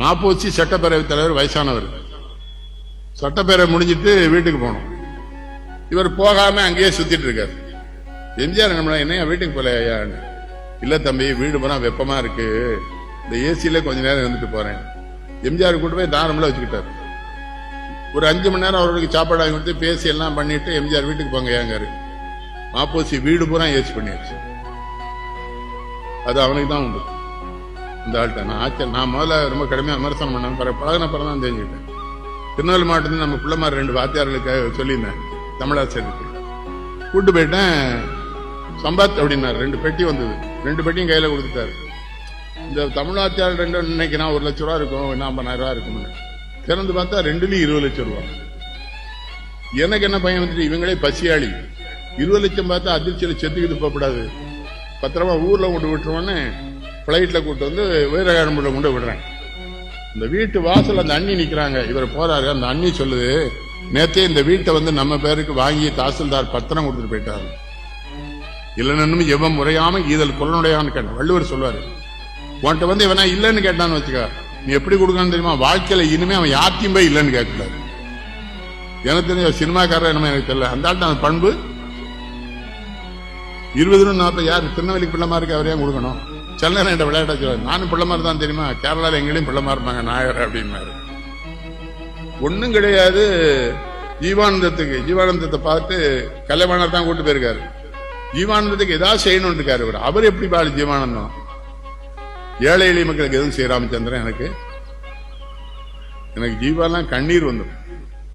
மாப்போச்சி சட்டப்பேரவைத் தலைவர் வயசானவர். சட்டப்பேரவை முடிஞ்சிட்டு வீட்டுக்கு போனோம். இவர் போகாம அங்கேயே சுத்திட்டு இருக்காரு. எம்ஜிஆர் என்ன வீட்டுக்கு போலையா? இல்ல தம்பி, வீடு போனா வெப்பமா இருக்கு, இந்த ஏசியில கொஞ்ச நேரம் இருந்துட்டு போறேன். எம்ஜிஆர் கூட்டு போய் தாராளமா வச்சுக்கிட்டாரு. ஒரு 5 மணி நேரம் அவருக்கு சாப்பாடு வாங்கி கொடுத்து பேசி எல்லாம் பண்ணிட்டு எம்ஜிஆர் வீட்டுக்கு போங்க ஏங்காரு. மாப்போசி வீடு பூரா ஏசி பண்ணியாச்சு. அது அவனுக்கு தான் உண்டு. இந்த ஆள்கிட்ட நான் முதல்ல ரொம்ப கடுமையாக விமர்சனம் பண்ணேன். பழகின பிறகு தான் தெரிஞ்சுக்கிட்டேன். திருநெல்வேலி மாவட்டத்தில் நம்ம பிள்ளைமார் 2 வாத்தியார்களுக்கு சொல்லியிருந்தேன், தமிழாசிரியருக்கு கூட்டு போயிட்டேன். சம்பாத் அப்படின்னாரு. 2 பெட்டி வந்தது. 2 பெட்டியும் கையில கொடுத்துட்டாரு. இந்த தமிழ் வாத்தியார் 2 இன்னைக்கு நான் 1 லட்ச ரூபா இருக்கும், 50,000 ரூபா இருக்கும்னு திறந்து பார்த்தா 2லயும் 20 லட்சம் ரூபா. எனக்கு என்ன பையன் வந்துட்டு, இவங்களே பசியாளி, 20 லட்சம் பார்த்தா அதிர்ச்சியில செத்துக்கிட்டு போகக்கூடாது, பத்திரமா ஊர்ல கொண்டு விட்டுருவோன்னு பிளைட்ல கூட்டு வந்து வீரகாரம்புல கொண்டு விடுறேன். இந்த வீட்டு வாசல் அந்த அண்ணி நிக்கிறாங்க. இவர் போறாரு. அந்த அண்ணி சொல்லுது, நேத்தே இந்த வீட்டை வந்து நம்ம பேருக்கு வாங்கி தாசில்தார் பத்திரம் கொடுத்துட்டு போயிட்டாரு. இல்லைன்னு எவன் முறையாம ஈதல் கொள்ளனுடையான்னு கேட்டான். வள்ளுவர் சொல்லுவாரு, உன்கிட்ட வந்து இவனா இல்லைன்னு கேட்டான்னு வச்சுக்க, நீ எப்படி கொடுக்கணும்னு தெரியுமா? வாழ்க்கையில இனிமே அவன் யாத்தையும் போய் இல்லைன்னு கேட்கக்கூடாது. எனக்கு தெரிஞ்ச சினிமாக்காரர் என்னமே எனக்கு தெரியல, அந்த ஆள்கிட்ட அந்த பண்பு 20-40 யார் திருநெல்வேலிக்கு பிள்ளைமா இருக்கு, அவரையும் கொடுக்கணும். சில நேரம் என்கிட்ட விளையாட்ட சொல்லுவாரு, நானும் பிள்ளைமாரி தான் தெரியுமா, கேரளாவில் எங்களையும் பிள்ளைமா இருப்பாங்க நாயர் அப்படின்னாரு. ஒன்னும் கிடையாது. ஜீவானந்தத்தை பார்த்து கலைவாணர் தான் கூட்டு போயிருக்காரு. ஜீவானந்தத்துக்கு ஏதாவது செய்யணும் இருக்காரு. அவர் எப்படி பாரு ஜீவானந்தம் ஏழை எளிய மக்களுக்கு எதுவும் செய்ய ராமச்சந்திரன். எனக்கு ஜீவாலாம் கண்ணீர் வந்துடும்.